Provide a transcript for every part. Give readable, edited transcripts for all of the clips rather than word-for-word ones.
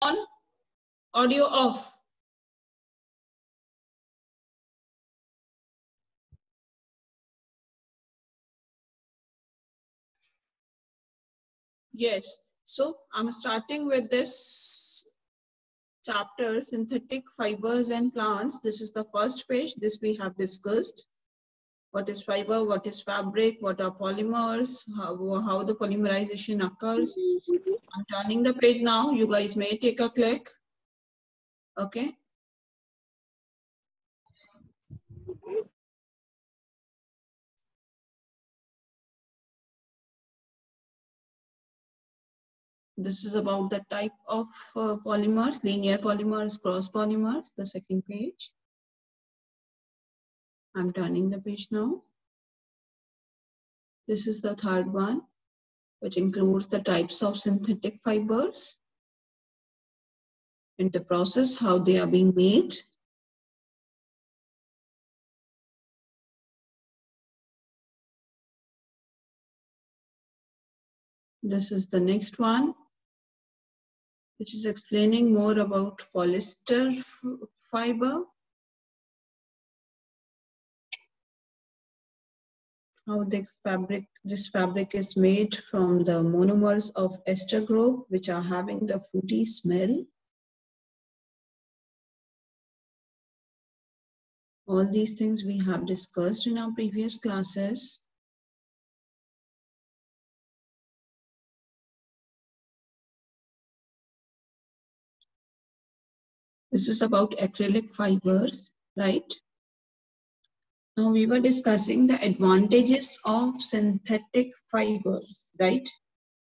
on, audio off. Yes, so I'm starting with this chapter, synthetic fibers and plants. This is the first page. This we have discussed. What is fiber, what is fabric, what are polymers, how the polymerization occurs. I'm turning the page now. You guys may take a click. Okay. This is about the type of polymers, linear polymers, cross polymers, the second page. I'm turning the page now. This is the third one, which includes the types of synthetic fibers and the process, how they are being made. This is the next one, which is explaining more about polyester fiber, how this fabric is made from the monomers of ester group, which are having the fruity smell. All these things we have discussed in our previous classes. This is about acrylic fibers, right? Now we were discussing the advantages of synthetic fibers, right?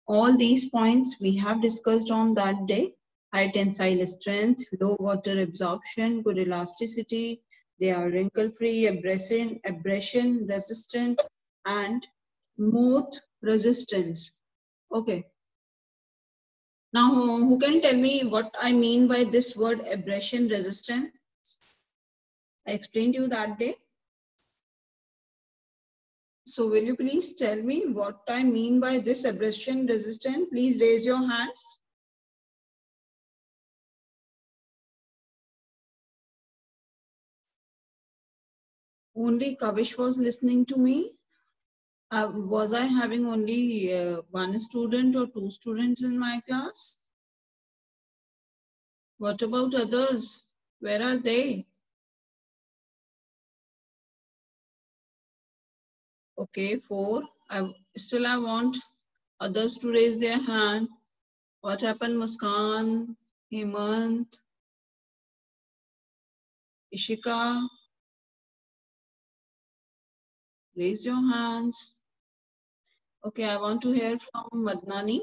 All these points we have discussed on that day. High tensile strength, low water absorption, good elasticity, they are wrinkle-free, abrasion resistant, and moth resistance. Okay. Now, who can tell me what I mean by this word abrasion resistant? I explained to you that day. So will you please tell me what I mean by this abrasion resistant? Please raise your hands. Only Kavish was listening to me. Was I having only one student or two students in my class? What about others? Where are they? Okay, 4. I want others to raise their hand. What happened, Muskan, Hemant, Ishika? Raise your hands. Okay, I want to hear from Madnani.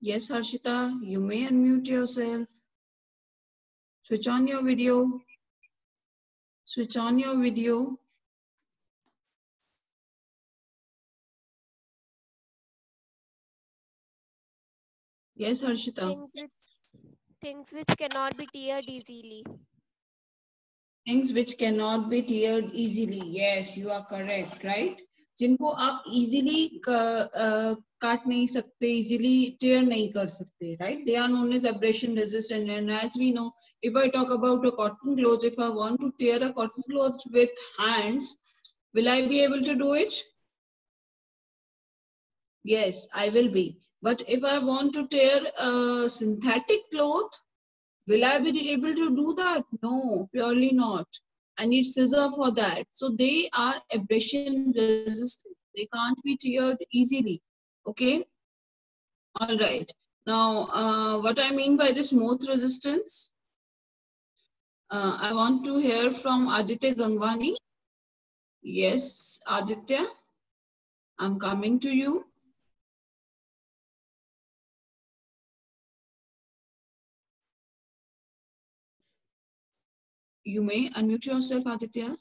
Yes, Harshita, you may unmute yourself. Switch on your video. Switch on your video. Yes, Harshita. Things which cannot be teared easily. Things which cannot be teared easily. Yes, you are correct, right? जिनको आप easily काट नहीं सकते, easily tear नहीं कर सकते, right? They are known as abrasion resistant. And as we know, if I talk about a cotton cloth, if I want to tear a cotton cloth with hands, will I be able to do it? Yes, I will be. But if I want to tear a synthetic cloth, will I be able to do that? No, purely not. I need scissor for that. So they are abrasion resistant. They can't be teared easily. Okay. All right. Now, what I mean by this moth resistance, I want to hear from Aditya Gangwani. Yes, Aditya, I'm coming to you. You may unmute yourself, Aditya.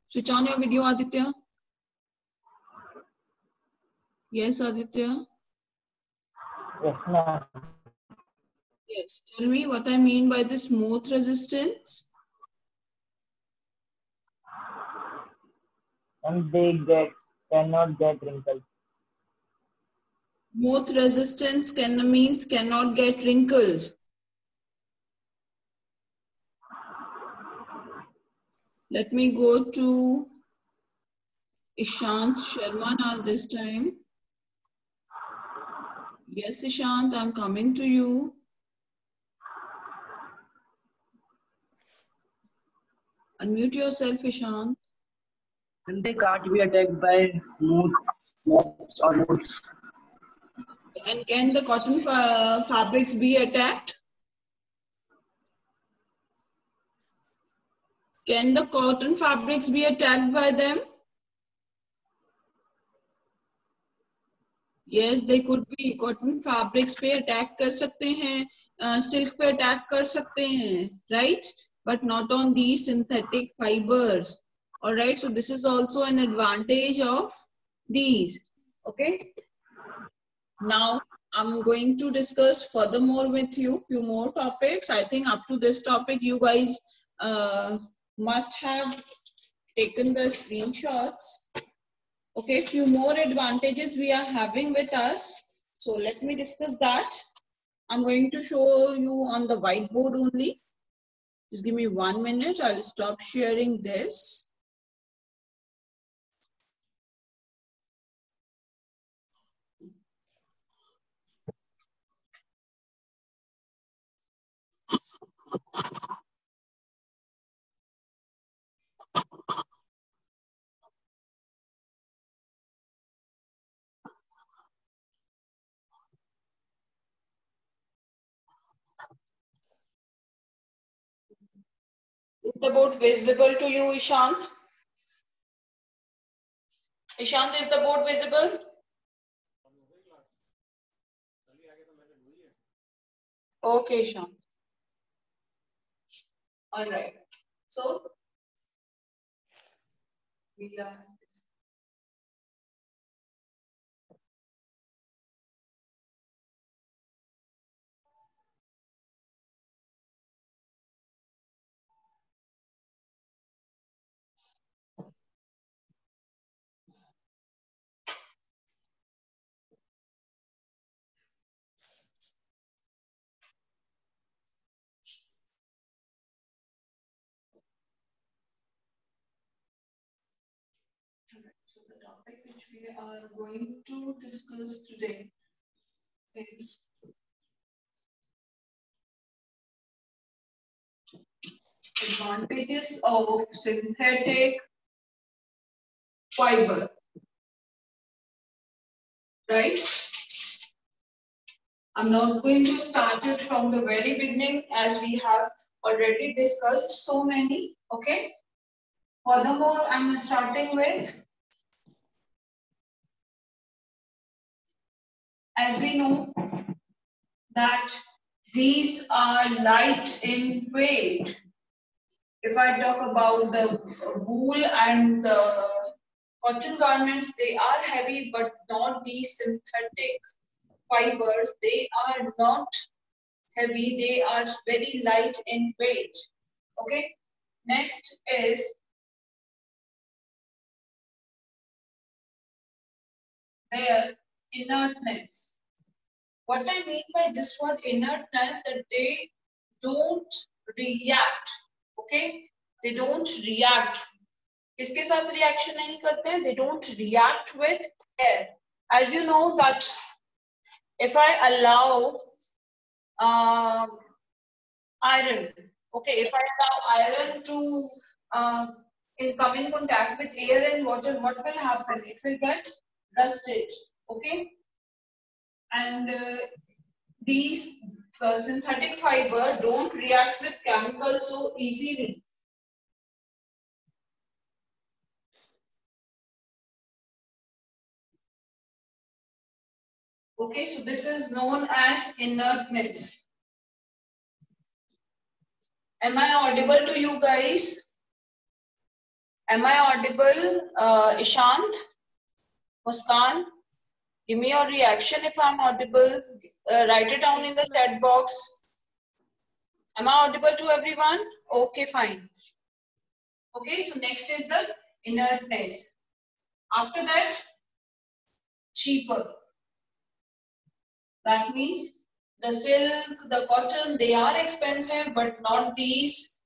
Switch on your video, Aditya. Yes, Aditya. Yes, ma'am. Yes, tell me what I mean by this moth resistance. And they cannot get wrinkles. Moth resistance means cannot get wrinkled. Let me go to Ishant Sharma now this time. Yes, Ishant, I'm coming to you. Unmute yourself, Ishant. And they can't be attacked by moths or moths. And can the cotton fabrics be attacked? Can the cotton fabrics be attacked by them? Yes, they could be. Cotton fabrics पे attack कर सकते हैं, silk पे attack कर सकते हैं, right? But not on these synthetic fibers. All right. So this is also an advantage of these. Okay. Now I'm going to discuss furthermore with you few more topics. I think up to this topic you guys must have taken the screenshots. Okay, few more advantages we are having with us. So let me discuss that. I'm going to show you on the whiteboard only. Just give me 1 minute. I'll stop sharing this. Is the board visible to you, Ishant? Ishant, is the board visible? Okay, Ishant. All right. So, we are. So the topic which we are going to discuss today is advantages of synthetic fiber, right? I'm not going to start it from the very beginning as we have already discussed so many, okay? Furthermore, I'm starting with, as we know that these are light in weight. If I talk about the wool and the cotton garments, they are heavy, but not these synthetic fibers. They are not heavy, they are very light in weight. Okay. Next is their inertness. What I mean by this word inertness, that they don't react. Okay, they don't react. किसके साथ reaction नहीं करते? They don't react with air. As you know that if I allow iron, okay, if I allow iron to come in contact with air and water, what will happen? It will get rusted. Okay, and these synthetic fiber don't react with chemicals so easily. Okay, so this is known as inertness. Am I audible to you guys? Am I audible, Ishant? Muskan? Give me your reaction if I'm audible. Write it down in the chat box. Am I audible to everyone? Okay, fine. Okay, so next is the inertness. After that, cheaper. That means the silk, the cotton, they are expensive, but not these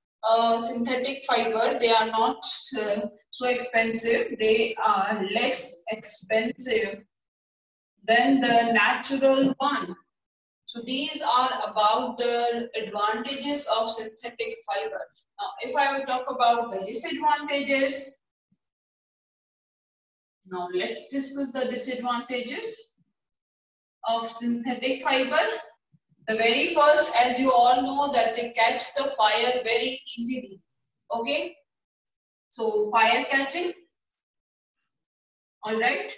synthetic fiber. They are not so expensive. They are less expensive than the natural one. So these are about the advantages of synthetic fiber. Now, if I will talk about the disadvantages, now let's discuss the disadvantages of synthetic fiber. The very first, as you all know, that they catch the fire very easily. Okay, so fire catching. All right,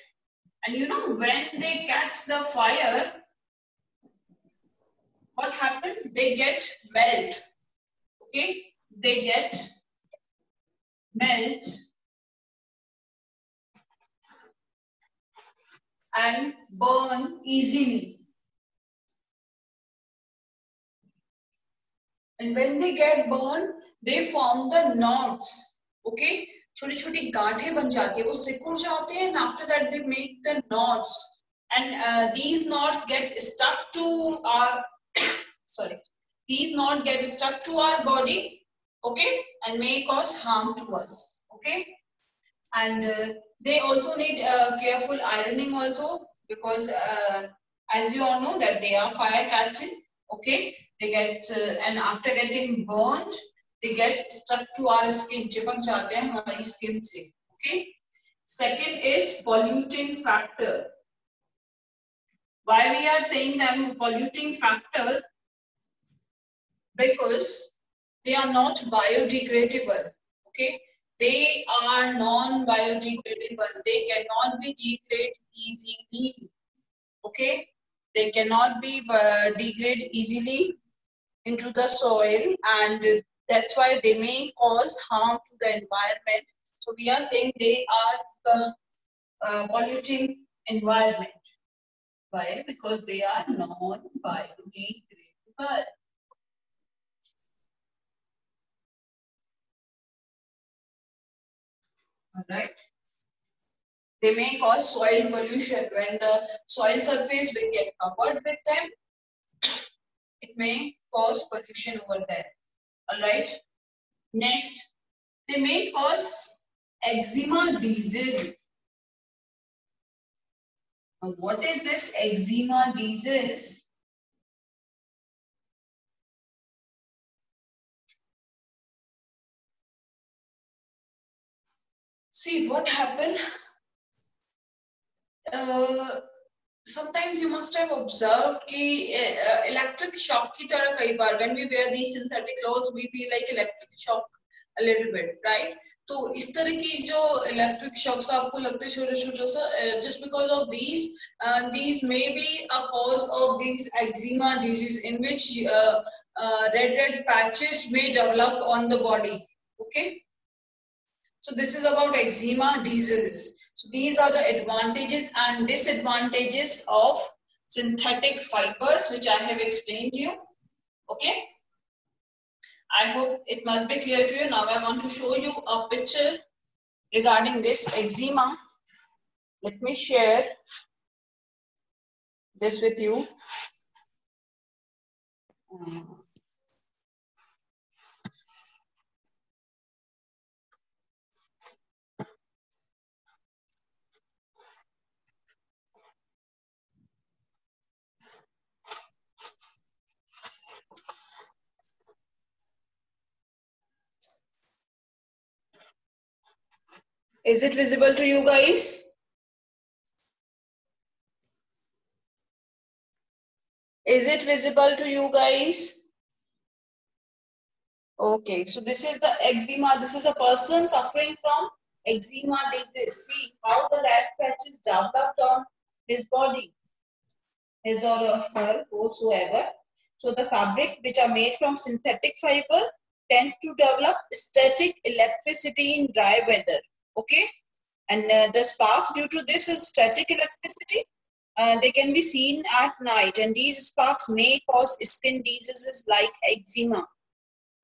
and you know when they catch the fire, what happens? They get melt. Okay, they get melt and burn easily. And when they get burned, they form the knots. Okay, छोटी छोटी गांठें बन जाती है, वो सिकुड़ जाते हैं, and after that they make the knots, and these knots get stuck to our sorry, these knots get stuck to our body, okay, and may cause harm to us. Okay, and they also need careful ironing also, because as you all know that they are fire catching. Okay, they get and after getting burnt, they get stuck to our skin, चिपक जाते हैं हमारी skin से. Okay, second is polluting factor. Why we are saying them polluting factor? Because they are not biodegradable. Okay, they are non-biodegradable. They cannot be degraded easily. Okay, they cannot be degrade easily into the soil, and that's why they may cause harm to the environment. So we are saying they are the polluting environment. Why? Because they are non-biodegradable. All right. They may cause soil pollution. When the soil surface will get covered with them, it may cause pollution over there. All right. Next, they may cause eczema disease. Now, what is this eczema disease? See what happened. Sometimes you must have observed कि electric shock की तरह कई बार when we wear these synthetic clothes we feel like electric shock a little bit, right? तो इस तरह की जो electric shocks आपको लगते हैं छोटे-छोटे सा, just because of these may be a cause of these eczema disease in which red patches may develop on the body. Okay, so this is about eczema disease. So these are the advantages and disadvantages of synthetic fibers, which I have explained to you. Okay, I hope it must be clear to you. Now I want to show you a picture regarding this eczema. Let me share this with you. Is it visible to you guys? Is it visible to you guys? Okay, so this is the eczema. This is a person suffering from eczema disease. See how the red patches developed on his body, his or her, whosoever. So the fabric which are made from synthetic fiber tends to develop static electricity in dry weather. Okay, and the sparks due to this is static electricity. They can be seen at night, and these sparks may cause skin diseases like eczema.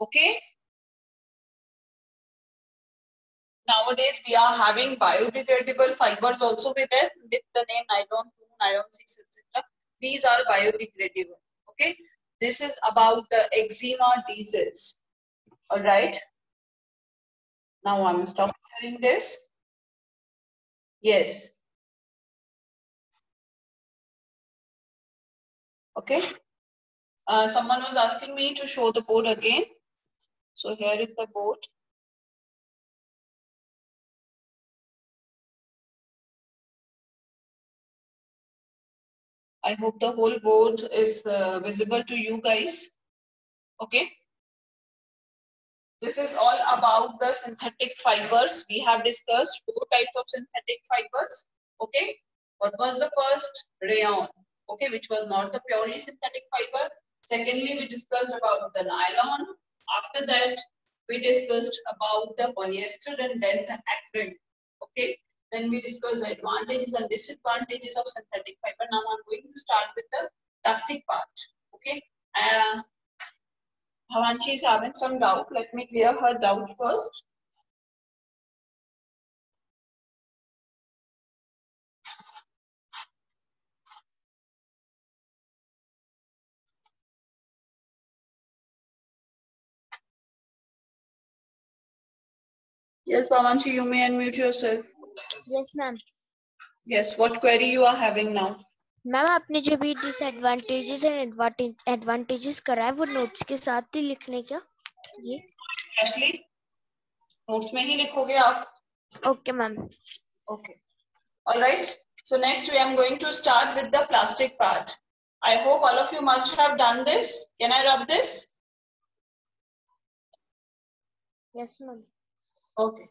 Okay. Nowadays we are having biodegradable fibers also with it, with the name nylon 2, nylon 6, etc. These are biodegradable. Okay. This is about the eczema disease. All right. Now I'm stopping sharing this. Yes. Okay. Someone was asking me to show the board again. So here is the board. I hope the whole board is visible to you guys. Okay. This is all about the synthetic fibers. We have discussed 4 types of synthetic fibers. Okay. What was the first? Rayon. Okay, which was not the purely synthetic fiber. Secondly, we discussed about the nylon. After that, we discussed about the polyester and then the acrylic. Okay. Then we discussed the advantages and disadvantages of synthetic fiber. Now I'm going to start with the plastic part. Okay. Bhavanchi is having some doubt. Let me clear her doubt first. Yes, Bhavanchi, you may unmute yourself. Yes, ma'am. Yes, what query you are having now? Ma'am आपने जो भी disadvantages and advantages करा है वो notes के साथ ही लिखने क्या ये Exactly. नोट्स में ही लिखोगे आप. Okay ma'am. Okay. All right. So next we am going to start with the plastic part. I hope all of you must have done this. Can I rub this? Yes ma'am. Okay.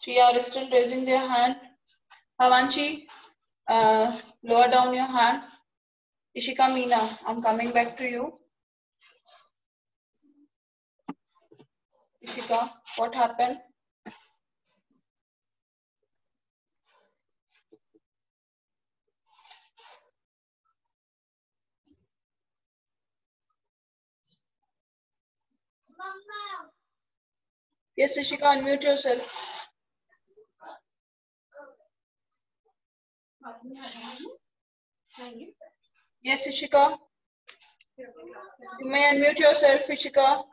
Three are still raising their hand. Bhavanchi, lower down your hand. Ishika, Meena, I'm coming back to you. Ishika, what happened? Yes, Ishika, unmute yourself. Yes, Ishika. You may unmute yourself, Ishika.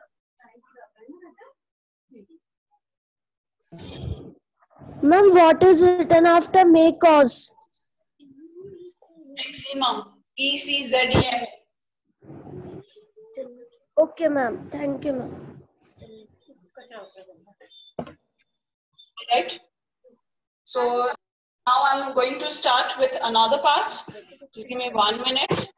Ma'am, what is written after may cause? Eczema. ECZEMA. Okay, ma'am. Thank you, ma'am. Right. So now I'm going to start with another part. Just give me 1 minute.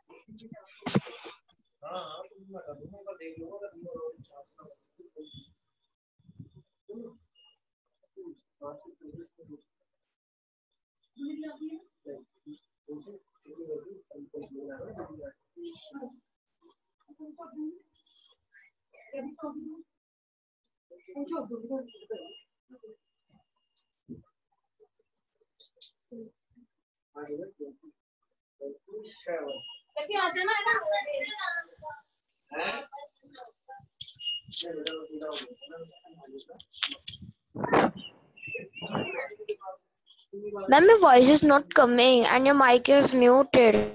Ma'am, your voice is not coming and your mic is muted.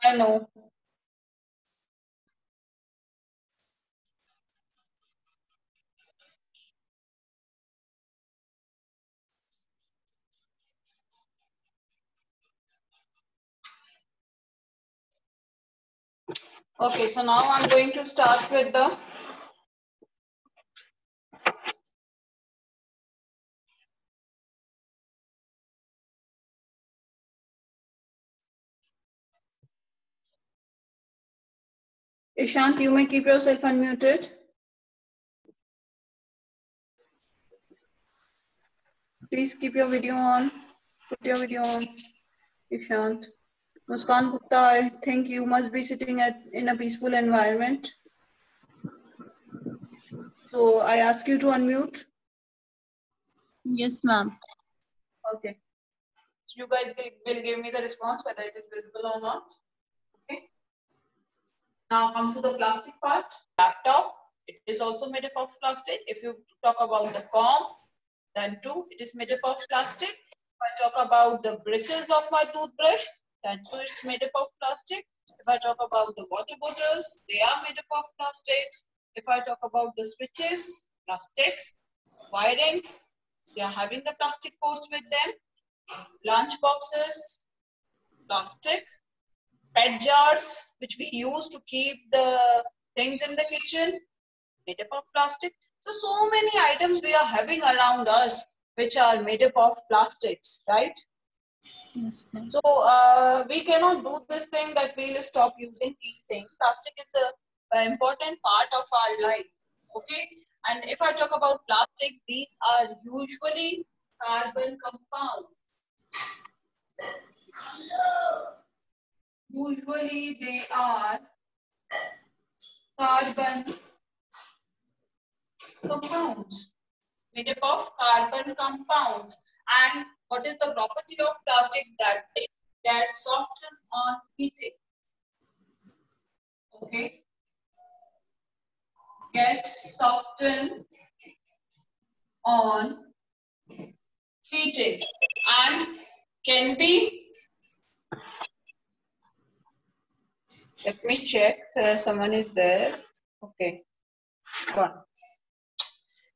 I know. Okay, so now I'm going to start with the Ishant, you may keep yourself unmuted. Please keep your video on. Put your video on, Ishant. Muskan Gupta, I think you must be sitting in a peaceful environment. So I ask you to unmute. Yes, ma'am. Okay. So you guys will give me the response whether it is visible or not. Okay. Now come to the plastic part. Laptop, it is also made up of plastic. If you talk about the comb, then too, it is made up of plastic. If I talk about the bristles of my toothbrush, then too, it's made up of plastic. If I talk about the water bottles, they are made up of plastics. If I talk about the switches, plastics, wiring, they are having the plastic coats with them. Lunch boxes, plastic. Pet jars, which we use to keep the things in the kitchen, made up of plastic. So many items we are having around us which are made up of plastics, right? Yes, ma'am. So we cannot do this thing that we will stop using these things. Plastic is an important part of our life, okay? And if I talk about plastic, these are usually carbon compounds. Usually they are carbon compounds, made up of carbon compounds. And what is the property of plastic? That they get soften on heating. Okay, get soften on heating and can be. Let me check. Someone is there. Okay, gone.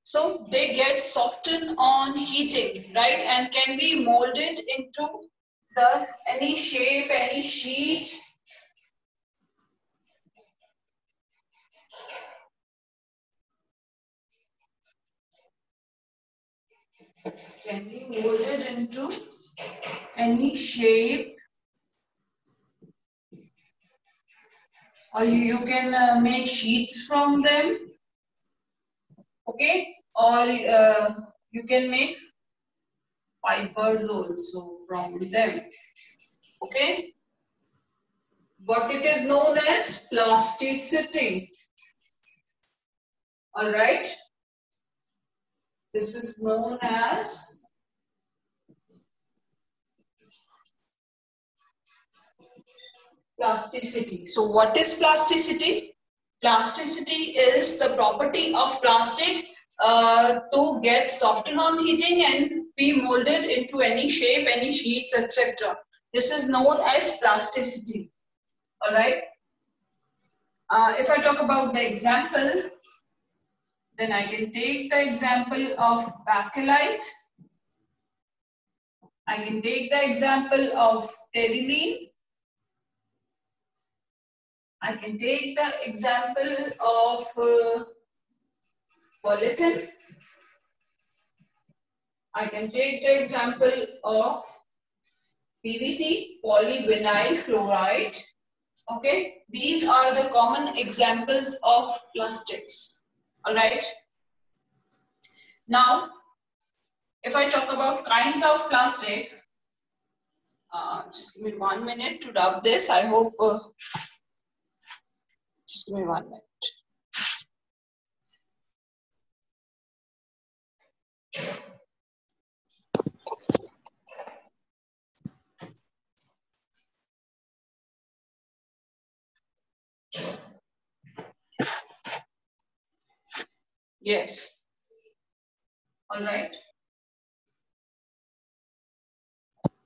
So they get softened on heating, right? And can be molded into the any shape, any sheet. Can be molded into any shape. Or you can make sheets from them. Okay, or you can make fibers also from them. Okay, but it is known as plasticity. All right, this is known as plasticity. So what is plasticity? Plasticity is the property of plastic to get softened on heating and be molded into any shape, any sheets, etc. This is known as plasticity. All right. If I talk about the example, then I can take the example of bakelite. I can take the example of terylene. I can take the example of polyethylene. I can take the example of PVC, polyvinyl chloride. Okay, these are the common examples of plastics. All right. Now, if I talk about kinds of plastic, just give me 1 minute to rub this. I hope. Just give me 1 minute. Yes. All right.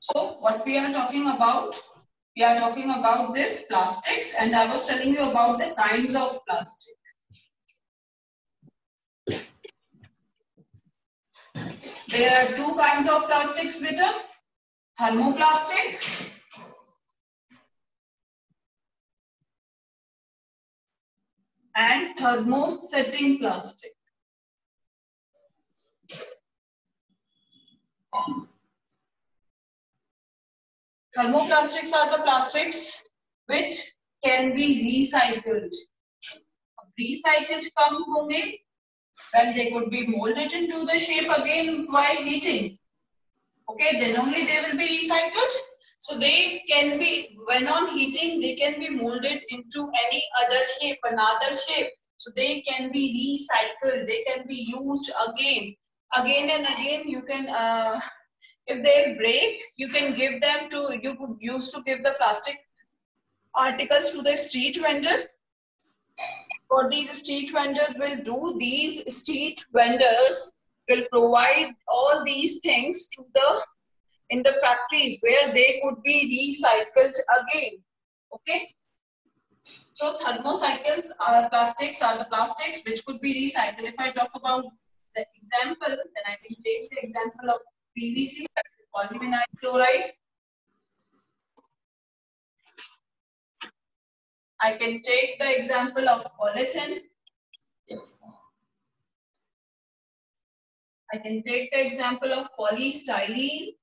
So what we are talking about? We are talking about this plastics, and I was telling you about the kinds of plastic. There are two kinds of plastics, beta. Thermoplastic and thermosetting plastic. Thermoplastics are the plastics which can be recycled. Recycled कब होंगे? When they could be molded into the shape again while heating. Okay, then only they will be recycled. So they can be, when on heating, they can be molded into any other shape, another shape. So they can be recycled. They can be used again and again. You can, if they break, you can give them to, you could use to give the plastic articles to the street vendor. what these street vendors will do, these street vendors will provide all these things to in the factories where they could be recycled again. Okay. So thermocycles are plastics, are the plastics which could be recycled. If I talk about the example, then I can take the example of PVC, that is polyvinyl chloride. I can take the example of polythene. I can take the example of polystyrene.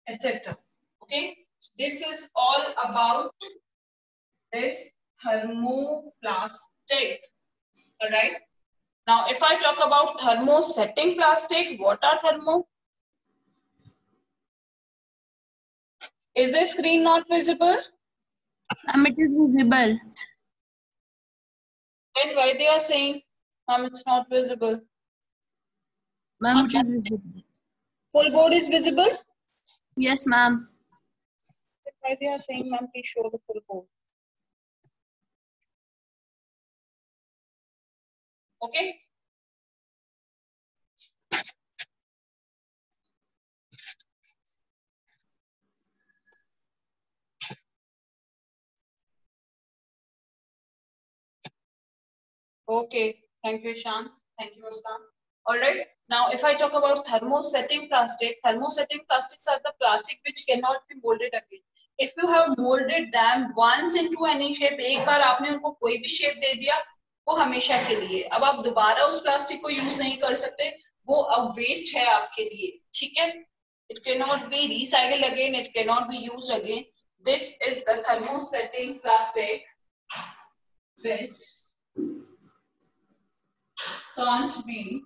Etc. Okay, this is all about this thermoplastic. All right. Now, if I talk about thermosetting plastic, what are thermo? Is the screen not visible? It is visible. Then why they are saying, it's not visible? Ma'am, it is visible. Full board is visible? Yes, ma'am. Why they are saying, ma'am, please show the full board. Okay. Okay. Thank you, Shan. Thank you, Muskan. All right. Now, if I talk about thermosetting plastics are the plastic which cannot be molded again. If you have molded them once into any shape, एक बार आपने उनको कोई भी shape दे दिया, वो हमेशा के लिए. अब आप दोबारा उस प्लास्टिक को यूज नहीं कर सकते, वो अब वेस्ट है आपके लिए. ठीक है? It cannot be recycled again. It cannot be used again. This is the thermosetting plastic, which can't be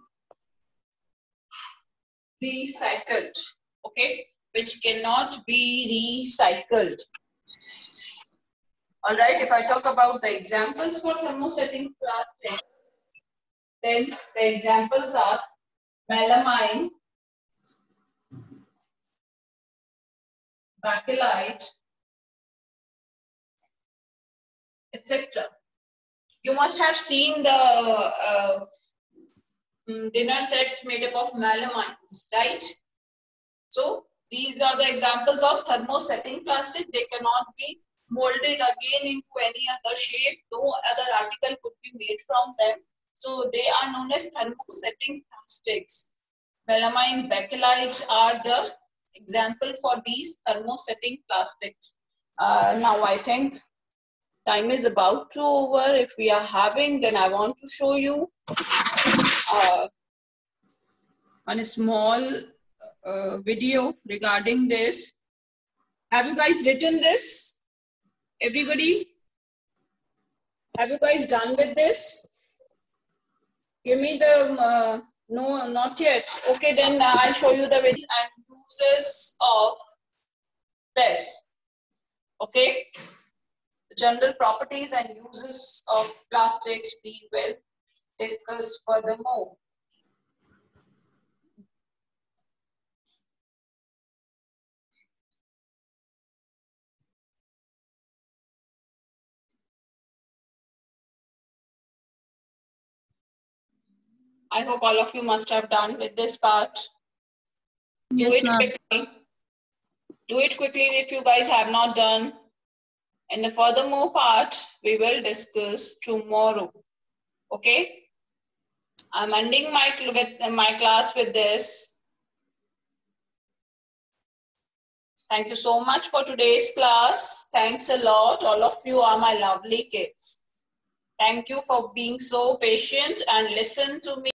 recycled. Okay, which cannot be recycled. All right, if I talk about the examples for thermosetting plastic, then the examples are melamine, bakelite, etc. You must have seen the dinner sets made up of melamines, right? So these are the examples of thermosetting plastic. They cannot be molded again into any other shape. No other article could be made from them. So they are known as thermosetting plastics. Melamine, bakelite are the example for these thermosetting plastics. Now I think time is about to over. If we are having, then I want to show you one small video regarding this. Have you guys written this? Everybody? Have you guys done with this? Give me the, no, not yet. Okay, then I'll show you the video and uses of this. Okay? General properties and uses of plastics we will discuss furthermore. I hope all of you must have done with this part. Yes, Do it ma'am. quickly. Do it quickly if you guys have not done. And the furthermore part we will discuss tomorrow. Okay? I'm ending my class with this. Thank you so much for today's class. Thanks a lot. All of you are my lovely kids. Thank you for being so patient and listen to me.